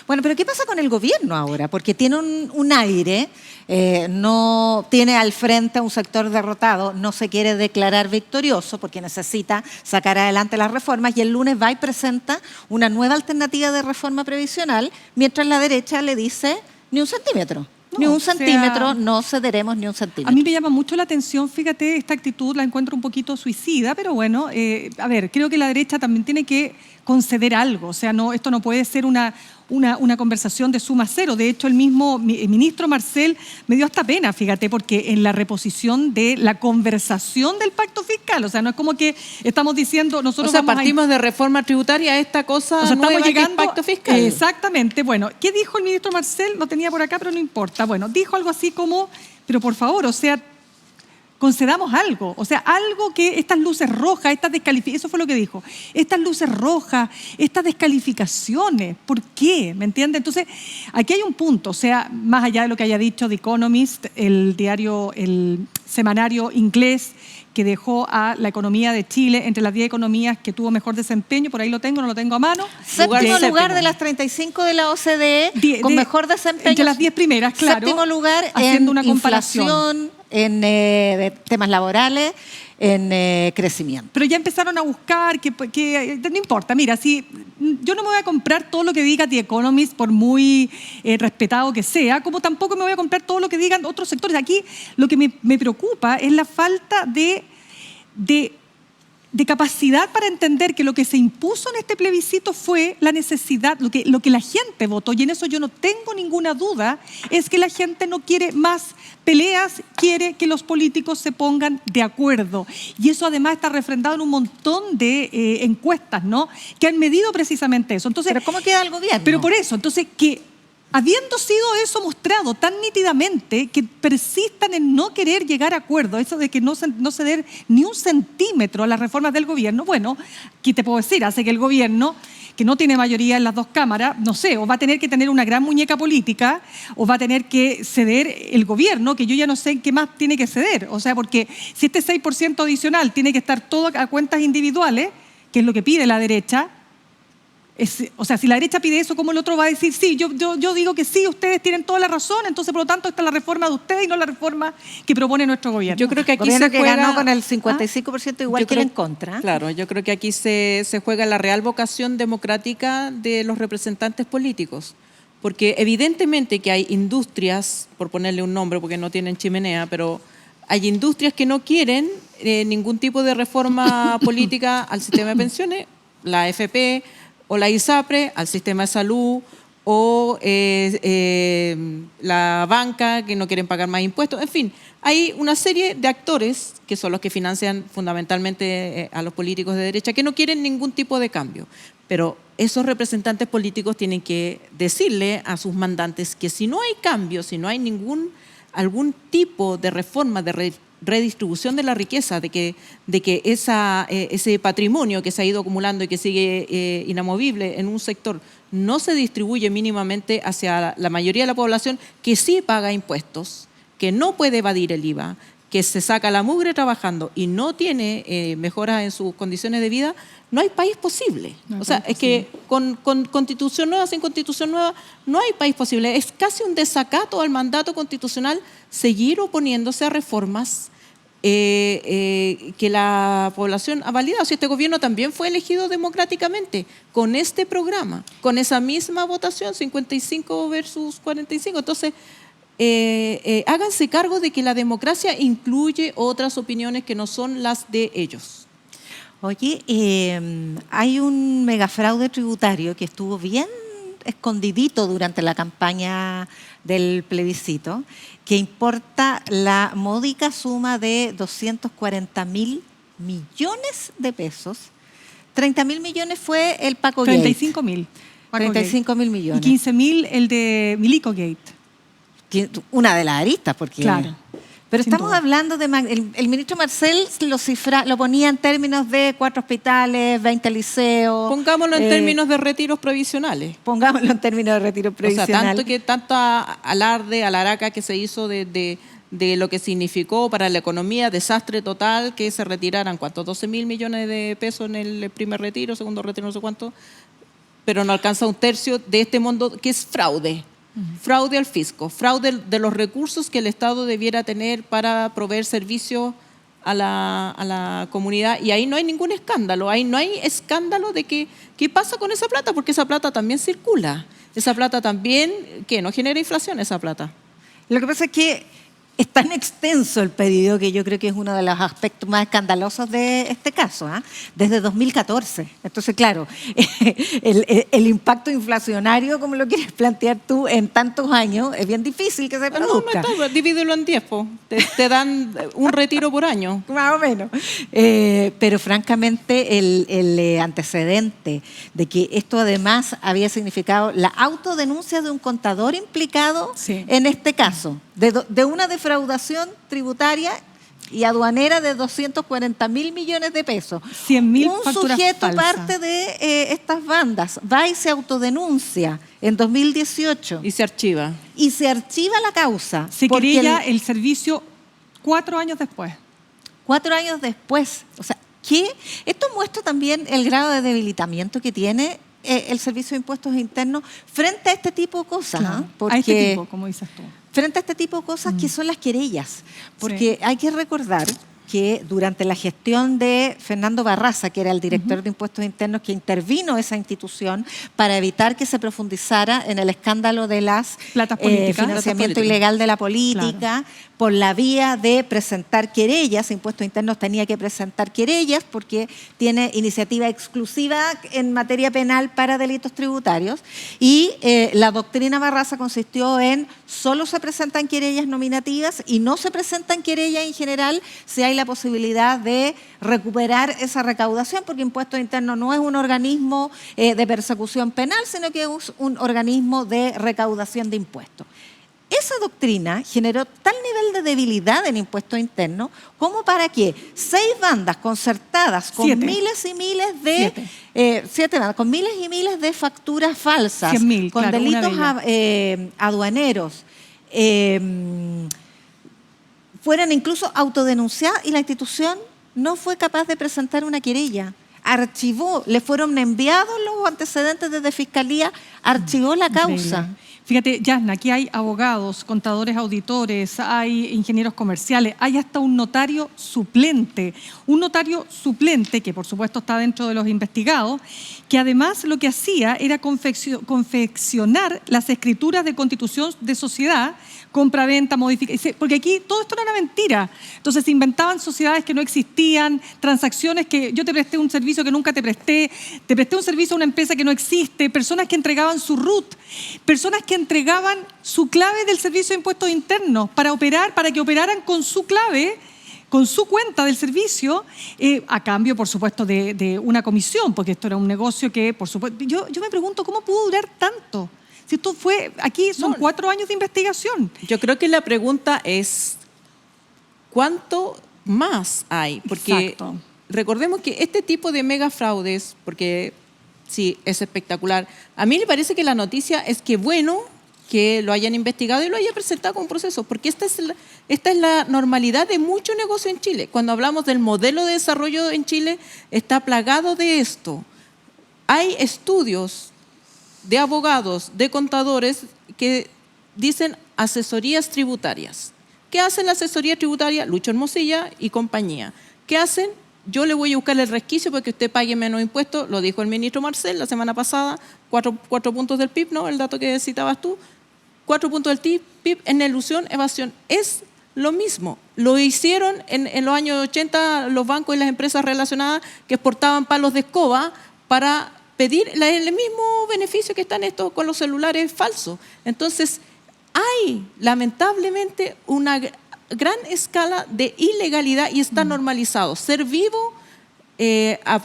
Bueno, pero ¿qué pasa con el gobierno ahora? Porque tiene un aire, no tiene al frente a un sector derrotado, no se quiere declarar victorioso porque necesita sacar adelante las reformas, y el lunes va y presenta una nueva alternativa de reforma previsional, mientras la derecha le dice ni un centímetro. No, ni un o sea, centímetro, no cederemos ni un centímetro. A mí me llama mucho la atención, fíjate, esta actitud la encuentro un poquito suicida, pero bueno, a ver, creo que la derecha también tiene que conceder algo. O sea, no, esto no puede ser una conversación de suma cero. De hecho, el mismo ministro Marcel me dio hasta pena, fíjate, porque en la reposición de la conversación del pacto fiscal, o sea, no es como que estamos diciendo nosotros partimos de reforma tributaria a esta cosa, o sea, nueva estamos llegando, que es pacto fiscal. Exactamente. Bueno, ¿qué dijo el ministro Marcel? Lo tenía por acá, pero no importa. Bueno, dijo algo así como, pero por favor, o sea, concedamos algo, o sea, algo que estas luces rojas, estas descalificaciones, eso fue lo que dijo, estas luces rojas, estas descalificaciones, ¿por qué? ¿Me entiende? Entonces, aquí hay un punto, o sea, más allá de lo que haya dicho The Economist, el diario, el semanario inglés, que dejó a la economía de Chile entre las 10 economías que tuvo mejor desempeño, por ahí lo tengo, no lo tengo a mano. Séptimo lugar de las 35 de la OCDE, con mejor desempeño. Entre las 10 primeras, claro. Séptimo lugar haciendo en una comparación. inflación, en temas laborales, en crecimiento. Pero ya empezaron a buscar, que no importa, mira, si yo no me voy a comprar todo lo que diga The Economist, por muy respetado que sea, como tampoco me voy a comprar todo lo que digan otros sectores. Aquí lo que me preocupa es la falta de capacidad para entender que lo que se impuso en este plebiscito fue la necesidad, lo que la gente votó, y en eso yo no tengo ninguna duda, es que la gente no quiere más peleas, quiere que los políticos se pongan de acuerdo. Y eso además está refrendado en un montón de encuestas, ¿no?, que han medido precisamente eso. Entonces, ¿pero cómo queda el gobierno? Pero por eso, entonces, que habiendo sido eso mostrado tan nítidamente, que persistan en no querer llegar a acuerdo, eso de que no ceder ni un centímetro a las reformas del gobierno, bueno, ¿qué te puedo decir? Hace que el gobierno, que no tiene mayoría en las dos cámaras, no sé, o va a tener que tener una gran muñeca política, o va a tener que ceder el gobierno, que yo ya no sé en qué más tiene que ceder. O sea, porque si este 6% adicional tiene que estar todo a cuentas individuales, que es lo que pide la derecha, o sea, si la derecha pide eso, ¿cómo el otro va a decir, sí, yo digo que sí, ustedes tienen toda la razón, entonces por lo tanto esta es la reforma de ustedes y no la reforma que propone nuestro gobierno? Yo creo que aquí gobierno se que juega, ganó con el 55% igual que en contra. Claro, yo creo que aquí se juega la real vocación democrática de los representantes políticos, porque evidentemente que hay industrias, por ponerle un nombre porque no tienen chimenea, pero hay industrias que no quieren ningún tipo de reforma política al sistema de pensiones, la AFP o la ISAPRE, al sistema de salud, o la banca, que no quieren pagar más impuestos. En fin, hay una serie de actores, que son los que financian fundamentalmente a los políticos de derecha, que no quieren ningún tipo de cambio. Pero esos representantes políticos tienen que decirle a sus mandantes que si no hay cambio, si no hay ningún algún tipo de reforma, de redistribución de la riqueza, de que ese patrimonio que se ha ido acumulando y que sigue inamovible en un sector no se distribuye mínimamente hacia la mayoría de la población que sí paga impuestos, que no puede evadir el IVA, que se saca la mugre trabajando y no tiene mejoras en sus condiciones de vida, no hay país posible. O sea, es que con constitución nueva, sin constitución nueva, no hay país posible. Es casi un desacato al mandato constitucional seguir oponiéndose a reformas que la población ha validado. Si este gobierno también fue elegido democráticamente con este programa, con esa misma votación, 55 versus 45. Entonces, háganse cargo de que la democracia incluye otras opiniones que no son las de ellos. Oye, hay un megafraude tributario que estuvo bien escondidito durante la campaña del plebiscito, que importa la módica suma de 240.000 millones de pesos. 30.000 millones fue el Paco Gate. 35.000. 35.000 millones. Y 15.000 el de Milico Gate. Una de las aristas, porque... Claro. Pero Sin estamos duda. hablando de... El ministro Marcel lo ponía en términos de 4 hospitales, 20 liceos... Pongámoslo en términos de retiros provisionales. Pongámoslo en términos de retiro previsional. O sea, tanto alarde, alaraca que se hizo de lo que significó para la economía, desastre total, que se retiraran, ¿cuánto? 12.000 millones de pesos en el primer retiro, segundo retiro, no sé cuánto, pero no alcanza un tercio de este monto, que es fraude. Fraude al fisco, fraude de los recursos que el Estado debiera tener para proveer servicios a la comunidad, y ahí no hay ningún escándalo, ahí no hay escándalo de qué pasa con esa plata, porque esa plata también circula, esa plata también, ¿qué? No genera inflación esa plata. Lo que pasa es que es tan extenso el pedido que yo creo que es uno de los aspectos más escandalosos de este caso, ¿ah? Desde 2014. Entonces, claro, el impacto inflacionario, como lo quieres plantear tú, en tantos años, es bien difícil que se produzca. No, divídelo en 10, te dan un retiro por año. Más o menos. Pero francamente el antecedente de que esto además había significado la autodenuncia de un contador implicado en este caso, de una defraudación tributaria y aduanera de 240.000 millones de pesos. 100.000 Un facturas sujeto falsas. parte de estas bandas va y se autodenuncia en 2018 Y se archiva. y se archiva la causa. Se porque querella el servicio 4 años después. 4 años después. O sea, ¿qué? Esto muestra también el grado de debilitamiento que tiene el Servicio de Impuestos Internos frente a este tipo de cosas. Claro, ¿Ah? Porque a este tipo, como dices tú. frente a este tipo de cosas que son las querellas. Porque hay que recordar que durante la gestión de Fernando Barraza, que era el director de Impuestos Internos, que intervino esa institución para evitar que se profundizara en el escándalo de las Platas políticas. financiamiento Platas ilegal de la política, por la vía de presentar querellas. Impuestos Internos tenía que presentar querellas porque tiene iniciativa exclusiva en materia penal para delitos tributarios. Y la doctrina Barraza consistió en solo se presentan querellas nominativas y no se presentan querellas en general si hay la posibilidad de recuperar esa recaudación, porque Impuestos Internos no es un organismo de persecución penal, sino que es un organismo de recaudación de impuestos. Esa doctrina generó tal nivel de debilidad en Impuestos Internos como para que 6 bandas concertadas con 7. miles y miles de 7 bandas con miles y miles de facturas falsas, 100.000, con claro, delitos una de aduaneros, fueran incluso autodenunciadas, y la institución no fue capaz de presentar una querella. Archivó, le fueron enviados los antecedentes desde Fiscalía, archivó la causa. Increíble. Fíjate, Yasna, aquí hay abogados, contadores, auditores, hay ingenieros comerciales, hay hasta un notario suplente. Un notario suplente, que por supuesto está dentro de los investigados, que además lo que hacía era confeccionar las escrituras de constitución de sociedad, compra-venta, modificación, porque aquí todo esto era una mentira. Entonces se inventaban sociedades que no existían, transacciones que yo te presté un servicio que nunca te presté un servicio a una empresa que no existe, personas que entregaban su RUT, personas que entregaban su clave del Servicio de Impuestos Internos para que operaran con su clave, con su cuenta del servicio, a cambio, por supuesto, de una comisión, porque esto era un negocio que, por supuesto, yo me pregunto cómo pudo durar tanto. Si esto fue, aquí son 4 años de investigación. Yo creo que la pregunta es, ¿cuánto más hay? Porque Exacto. recordemos que este tipo de mega fraudes, porque sí, es espectacular. A mí me parece que la noticia es que bueno que lo hayan investigado y lo hayan presentado como proceso, porque esta es la normalidad de mucho negocio en Chile. Cuando hablamos del modelo de desarrollo en Chile, está plagado de esto. Hay estudios de abogados, de contadores, que dicen asesorías tributarias. ¿Qué hacen la asesoría tributaria? Lucho Hermosilla y compañía. ¿Qué hacen? Yo le voy a buscar el resquicio para que usted pague menos impuestos, lo dijo el ministro Marcel la semana pasada, 4 puntos del PIB, ¿no? El dato que citabas tú, 4 puntos del PIB en elusión, evasión. Es lo mismo. Lo hicieron en los años 80 los bancos y las empresas relacionadas que exportaban palos de escoba para pedir el mismo beneficio que están estos con los celulares falsos. Entonces, hay lamentablemente una gran escala de ilegalidad y está normalizado. Ser vivo,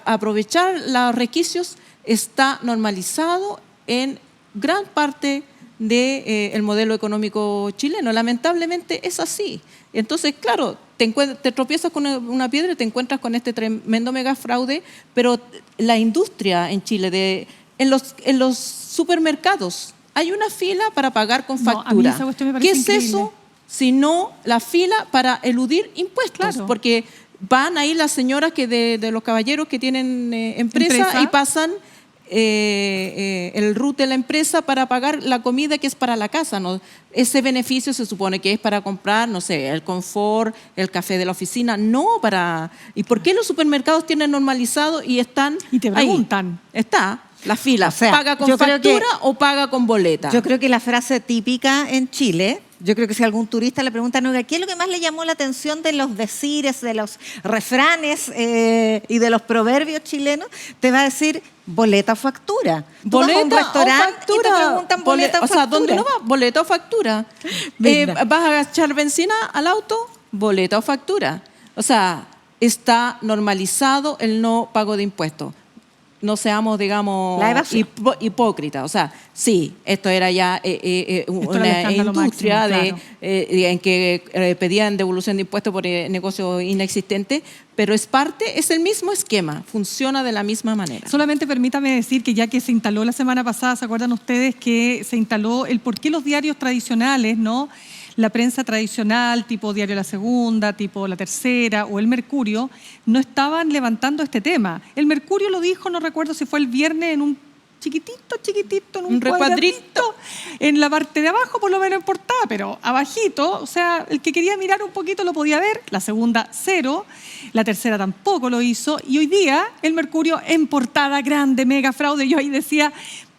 aprovechar los requisitos, está normalizado en gran parte del modelo económico chileno. Lamentablemente es así. Entonces, claro, te tropiezas con una piedra y te encuentras con este tremendo mega fraude, pero la industria en Chile, en los supermercados, hay una fila para pagar con factura. A mí esa cuestión me ¿Qué parece es increíble. eso? Sino la fila para eludir impuestos, Claro. porque van ahí las señoras de los caballeros que tienen empresa y pasan el RUT de la empresa para pagar la comida que es para la casa, ¿no? Ese beneficio se supone que es para comprar, no sé, el confort, el café de la oficina, no para... ¿Y por qué los supermercados tienen normalizado y están Y te preguntan. ahí? Está la fila, O sea, ¿paga con yo creo que- factura o paga con boleta? Yo creo que la frase típica en Chile, yo creo que si algún turista le pregunta, "No, ¿qué es lo que más le llamó la atención de los decires, de los refranes y de los proverbios chilenos?", te va a decir boleta o factura. Tú vas a un restaurante y te preguntan boleta o o sea, factura. ¿dónde no va? Boleta o factura. Venga. ¿Vas a echar benzina al auto? Boleta o factura. O sea, está normalizado el no pago de impuestos. No seamos, digamos, La evasión. hipócritas. O sea, sí, esto era ya era el una escándalo industria máximo, en que pedían devolución de impuestos por negocio inexistente, pero es el mismo esquema, funciona de la misma manera. Solamente permítame decir que ya que se instaló la semana pasada, ¿se acuerdan ustedes que se instaló el por qué los diarios tradicionales, ¿no? La prensa tradicional, tipo Diario La Segunda, tipo La Tercera o El Mercurio, no estaban levantando este tema? El Mercurio lo dijo, no recuerdo si fue el viernes, en un chiquitito, en un recuadrito. cuadradito, en la parte de abajo, por lo menos en portada, pero abajito, o sea, el que quería mirar un poquito lo podía ver. La Segunda, 0, La Tercera tampoco lo hizo, y hoy día El Mercurio en portada grande, mega fraude. Yo ahí decía,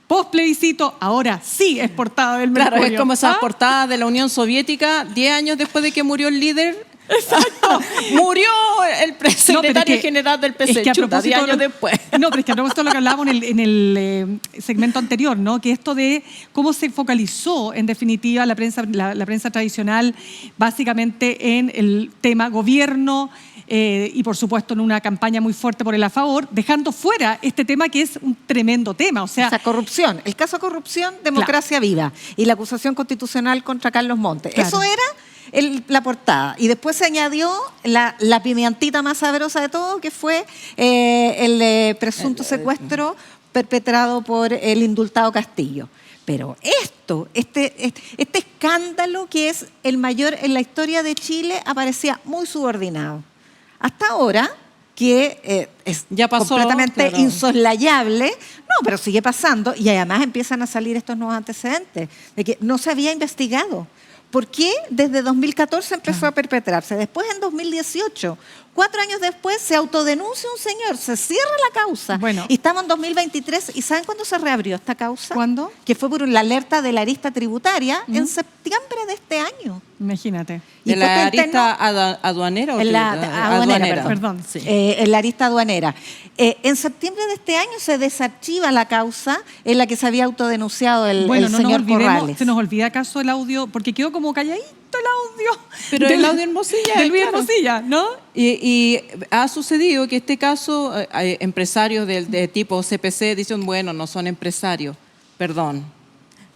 post plebiscito, ahora sí es portada del Mercurio. Claro, es como esas ¿Ah? portadas de la Unión Soviética, 10 años después de que murió el líder. Exacto. Murió el secretario general del PC, es que a 10 propósito años de lo- después. No, pero es que a propósito de lo que hablábamos en el segmento anterior, ¿no? Que esto de cómo se focalizó, en definitiva, la prensa tradicional, básicamente en el tema gobierno y, por supuesto, en una campaña muy fuerte por el a favor, dejando fuera este tema que es un tremendo tema. O sea, Esa corrupción, el caso corrupción, democracia viva y la acusación constitucional contra Carlos Montes. Claro. Eso era la portada. Y después se añadió la pimientita más sabrosa de todo, que fue el presunto secuestro perpetrado por el indultado Castillo. Pero este escándalo, que es el mayor en la historia de Chile, aparecía muy subordinado. Hasta ahora, que es Ya pasó, completamente claro. insoslayable, no, pero sigue pasando, y además empiezan a salir estos nuevos antecedentes de que no se había investigado. ¿Por qué desde 2014 empezó a perpetrarse? Después, en 2018, 4 años después, se autodenuncia un señor, se cierra la causa. Bueno. Y estamos en 2023, ¿y saben cuándo se reabrió esta causa? ¿Cuándo? Que fue por la alerta de la arista tributaria en septiembre de este año. imagínate. Y ¿De la potente, arista aduanera o En la aduanera, Perdón. Sí. en la arista aduanera. En septiembre de este año se desarchiva la causa en la que se había autodenunciado el Bueno, no nos señor olvidemos, Corrales. ¿se nos olvida acaso el audio? Porque quedó como calladito el audio. Pero el audio Hermosilla, De Luis claro. Hermosilla, ¿no? Y ha sucedido que este caso, empresarios de tipo CPC dicen, bueno, no son empresarios, perdón.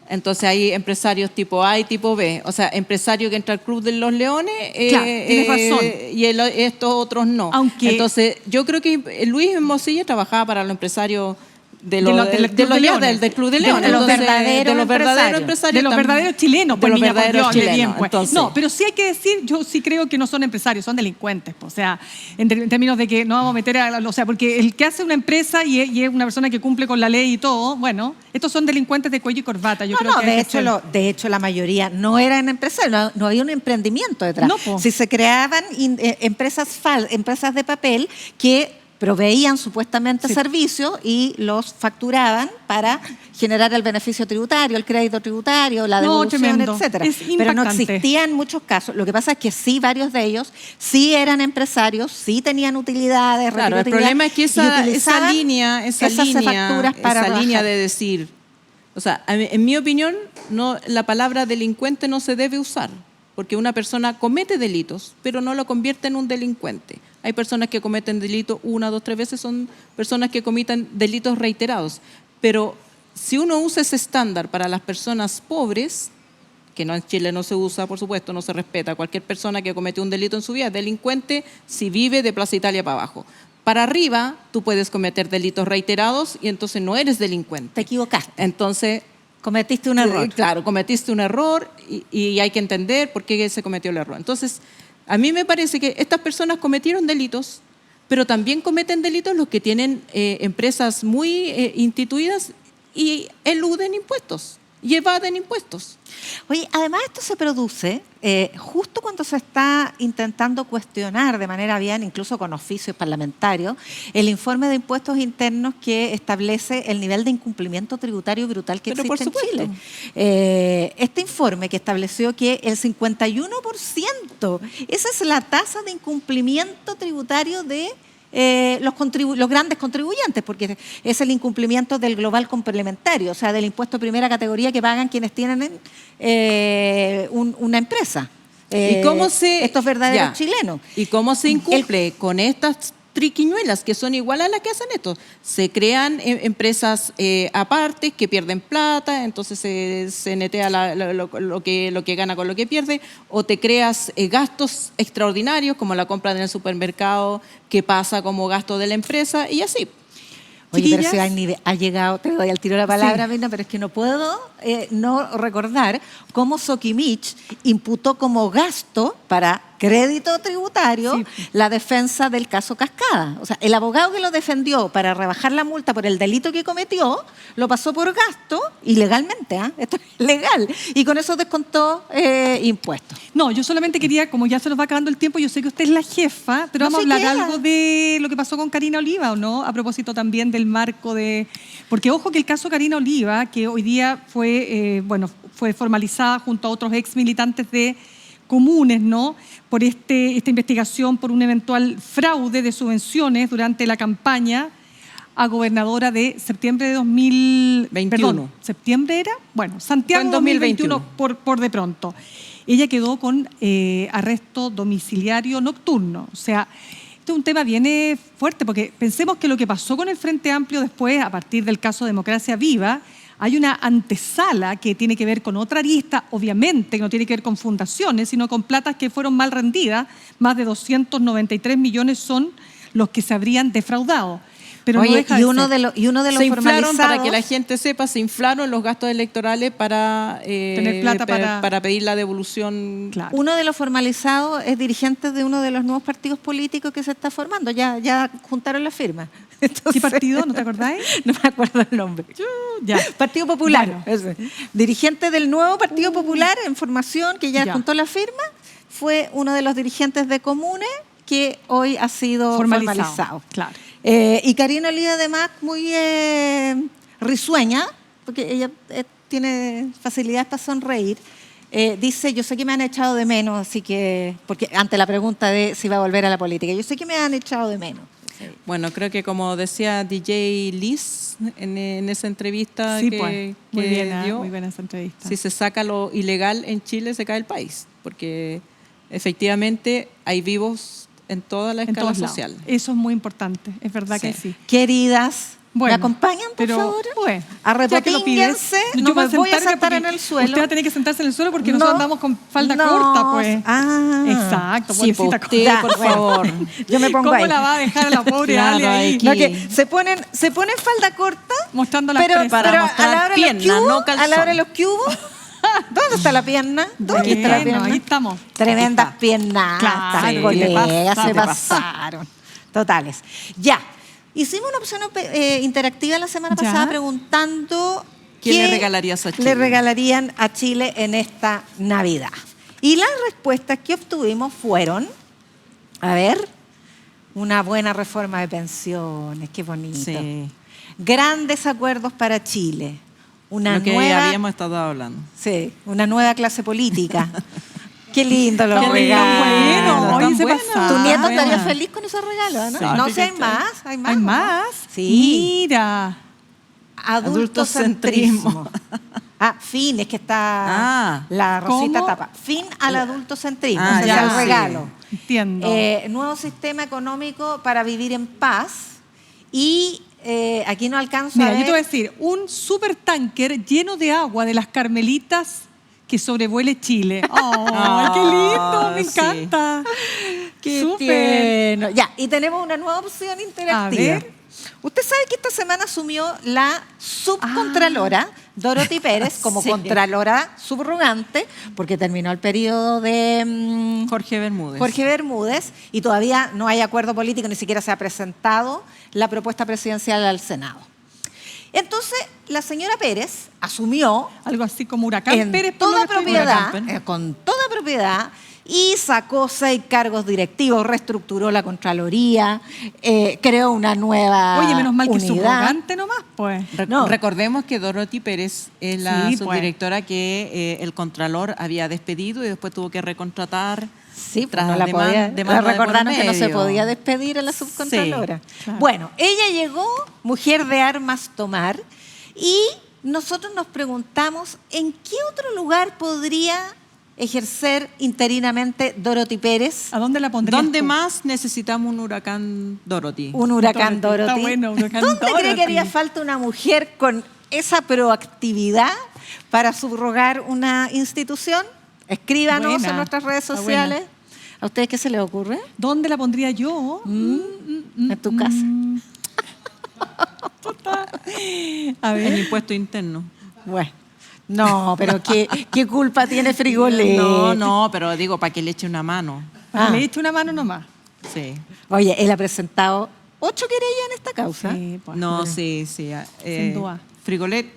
Entonces hay empresarios tipo A y tipo B. O sea, empresario que entra al Club de los Leones Claro, tienes razón. y estos otros no. Aunque- Entonces, yo creo que Luis Mosilla trabajaba para los empresarios del Club de Leones. De los Entonces, verdaderos de los verdaderos empresarios. De los también. verdaderos chilenos, De pues, los niña, por verdaderos Dios, hable chilenos. bien, pues. Entonces, No, pero sí hay que decir, yo sí creo que no son empresarios, son delincuentes. Pues. O sea, en términos de que no vamos a meter o sea, porque el que hace una empresa y es una persona que cumple con la ley y todo, bueno, estos son delincuentes de cuello y corbata. Yo creo que de hecho la mayoría no eran empresarios, no había un emprendimiento detrás. No, po. Si se creaban empresas de papel que proveían supuestamente servicios y los facturaban para generar el beneficio tributario, el crédito tributario, la devolución, tremendo. etcétera. Es Pero no impactante. existían muchos casos. Lo que pasa es que sí, varios de ellos sí eran empresarios, sí tenían utilidades, Claro, el retiro de problema es que utilidad, y esa utilizaban línea, esas facturas para esa línea bajar. de decir, o sea, en mi opinión, la palabra delincuente no se debe usar, porque una persona comete delitos, pero no lo convierte en un delincuente. Hay personas que cometen delitos 1, 2, 3 veces, son personas que cometen delitos reiterados. Pero si uno usa ese estándar para las personas pobres, que no en Chile no se usa, por supuesto, no se respeta. Cualquier persona que cometió un delito en su vida es delincuente si vive de Plaza Italia para abajo. Para arriba, tú puedes cometer delitos reiterados y entonces no eres delincuente. Te equivocaste. Entonces, Cometiste un error. claro, cometiste un error y hay que entender por qué se cometió el error. Entonces, a mí me parece que estas personas cometieron delitos, pero también cometen delitos los que tienen empresas muy instituidas y eluden impuestos y evaden impuestos. Oye, además esto se produce justo cuando se está intentando cuestionar de manera bien, incluso con oficios parlamentarios, el informe de impuestos internos que establece el nivel de incumplimiento tributario brutal que Pero por existe en supuesto. Chile. Este informe que estableció que el 51%, esa es la tasa de incumplimiento tributario de los grandes contribuyentes, porque es el incumplimiento del global complementario, o sea, del impuesto de primera categoría que pagan quienes tienen una empresa. ¿Y cómo estos verdaderos chilenos. ¿Y cómo se incumple? Con estas triquiñuelas que son iguales a las que hacen esto. Se crean empresas aparte que pierden plata, entonces se netea lo que gana con lo que pierde, o te creas gastos extraordinarios como la compra en el supermercado que pasa como gasto de la empresa y así. Oye, pero Chiquillas. si ha llegado, te doy al tiro la palabra, Sí. Mirna, pero es que no puedo no recordar cómo Soquimich imputó como gasto para crédito tributario Sí. la defensa del caso Cascada. O sea, el abogado que lo defendió para rebajar la multa por el delito que cometió, lo pasó por gasto ilegalmente, esto es legal, y con eso descontó impuestos. No, yo solamente quería, como ya se nos va acabando el tiempo, yo sé que usted es la jefa, pero No vamos a sé hablar qué. algo de lo que pasó con Karina Oliva, ¿o no? A propósito también del marco de... Porque ojo que el caso Karina Oliva, que hoy día fue formalizada junto a otros ex militantes de comunes, ¿no? Por esta investigación por un eventual fraude de subvenciones durante la campaña a gobernadora de septiembre de 2021. Perdón, ¿septiembre era? Bueno, Santiago Fue en 2021 por de pronto. Ella quedó con arresto domiciliario nocturno. O sea, este es un tema bien fuerte porque pensemos que lo que pasó con el Frente Amplio después, a partir del caso Democracia Viva, hay una antesala que tiene que ver con otra arista, obviamente, que no tiene que ver con fundaciones, sino con platas que fueron mal rendidas. Más de 293 millones son los que se habrían defraudado. Pero no Oye, deja y de uno ser. de los Se inflaron, formalizados, para que la gente sepa, se inflaron los gastos electorales para, Tener plata para- pedir la devolución. Claro. uno de los formalizados es dirigente de uno de los nuevos partidos políticos que se está formando. Ya juntaron la firma. ¿Qué Entonces, partido? ¿No te acordáis? No me acuerdo el nombre. Ya. Partido Popular. Bueno. Ese. Dirigente del nuevo Partido Popular en formación, que ya Ya. juntó la firma, fue uno de los dirigentes de Comunes que hoy ha sido formalizado. Claro. Y Karina Oliva, además, muy risueña, porque ella tiene facilidad para sonreír. Dice, yo sé que me han echado de menos, así que, porque ante la pregunta de si va a volver a la política, yo sé que me han echado de menos. Bueno, creo que como decía DJ Liz en esa entrevista Sí, que, pues. Muy que bien, dio, muy buena esa entrevista. si se saca lo ilegal en Chile, se cae el país, porque efectivamente hay vivos en toda la En escala todos lados. social. Eso es muy importante, es verdad que sí. Queridas, ¿Me acompañan, por pero, favor? Pues, Arrepotínguense, ya que lo pides, no me voy a sentarme sentar porque en el suelo. Usted va a tener que sentarse en el suelo porque No, nosotros andamos con falda no, corta, pues. Ah. Exacto, Sí, pobrecita pues, usted, corta. por bueno, favor. Yo me pongo ¿Cómo ahí. la va a dejar a la pobre Claro, Ale ahí? hay que- No, que se ponen falda corta, Mostrando las pero, presas. Para pero mostrar a la hora de pierna, los cubos, no a la calzón. hora de los cubos, ¿dónde está la pierna? ¿Dónde está la Bueno, pierna? ahí estamos. Tremendas Aquí está. piernas, Claro, sí, colegas, te se pasa. pasaron. Totales. Ya. Hicimos una opción interactiva la semana Ya. pasada preguntando ¿Qué le regalarías a Chile? le regalarían a Chile en esta Navidad. Y las respuestas que obtuvimos fueron, a ver, una buena reforma de pensiones, qué bonito. Sí, Grandes acuerdos para Chile. Una lo que nueva, habíamos estado hablando. sí, una nueva clase política. Qué lindo los Qué lindo, regalos. bueno, oye, Tan se buena. pasaron. Tu nieto buena. estaría feliz con esos regalos, ¿no? Sí. No, ¿te si hay cachai? más, hay más. ¿Hay ¿no? más? Sí. Mira. Adultocentrismo. Fin, es que está la rosita ¿Cómo? tapa. Fin al adultocentrismo, Ah, ese es ya, el sí. regalo. Entiendo. Nuevo sistema económico para vivir en paz. Y aquí no alcanzo Mira, a yo ver. te voy a decir, un supertanker lleno de agua de las Carmelitas que sobrevuele Chile. ¡Ay, qué lindo! Me sí. encanta. Qué Súper. tierno. Ya, y tenemos una nueva opción interactiva. A ver. Usted sabe que esta semana asumió la subcontralora Dorothy Pérez como Sí. contralora subrogante, porque terminó el periodo de Jorge Bermúdez. Jorge Bermúdez y todavía no hay acuerdo político, ni siquiera se ha presentado la propuesta presidencial al Senado. Entonces, la señora Pérez asumió Algo así como Huracán en Pérez. por lo toda que estoy propiedad, viendo. con toda propiedad, y sacó 6 cargos directivos, reestructuró la Contraloría, creó una nueva Oye, menos mal que unidad. subrogante nomás, pues. No. Recordemos que Dorothy Pérez es la Sí, pues. subdirectora que el Contralor había despedido y después tuvo que recontratar. Sí, pues tras no la podía, demanda de por recordaron que no se medio. podía despedir a la subcontralora. Sí, claro. Bueno, ella llegó, mujer de armas tomar, y nosotros nos preguntamos en qué otro lugar podría ejercer interinamente Dorothy Pérez. ¿A dónde la pondrías ¿Dónde tú? más necesitamos un huracán Dorothy? Un huracán Dorothy, Dorothy. está bueno, huracán ¿Dónde cree Dorothy? que haría falta una mujer con esa proactividad para subrogar una institución? Escríbanos Buena, en nuestras redes está sociales. ¿A ustedes qué se les ocurre? ¿Dónde la pondría yo? En tu casa. A ver. El impuesto interno. Bueno. No, pero ¿qué culpa tiene Frigolet? No, pero digo, para que le eche una mano. Ah. Le diste una mano nomás. Sí. Oye, él ha presentado 8 querellas en esta causa. Sí, pues. No, sí. Sin duda. Frigolet,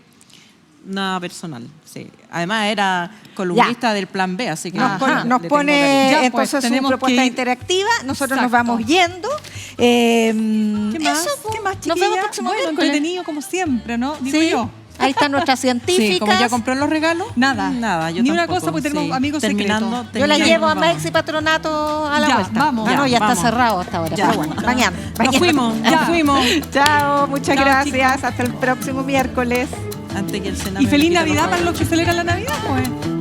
nada personal. Sí. Además, era columnista del Plan B, así que Nos, Ajá. pon- nos le tengo pone cariño. Ya, pues, entonces su tenemos propuesta que ir. interactiva. Nosotros nos Exacto. vamos yendo. ¿Qué más? Eso, pues. ¿Qué más, Nos vemos chiquilla? el próximo Bueno, miércoles. entretenido como siempre, ¿no? Digo Sí. yo. Ahí está nuestra científica. Sí, como ya compró los regalos. Nada. Yo Ni una tampoco, cosa, porque tenemos amigos secretos. Yo la terminando, llevo a nos vamos. Mex y Patronato a la Ya, vuelta. vamos. Ah, no, Ya, ya está vamos. cerrado hasta ahora. Ya. Pero bueno, mañana. Nos fuimos, Ya. nos fuimos. Chao, muchas Chao, gracias. Hasta el próximo miércoles. Antes que el Senado Y me feliz quite los Navidad para regalos. los que celebran la Navidad, pues.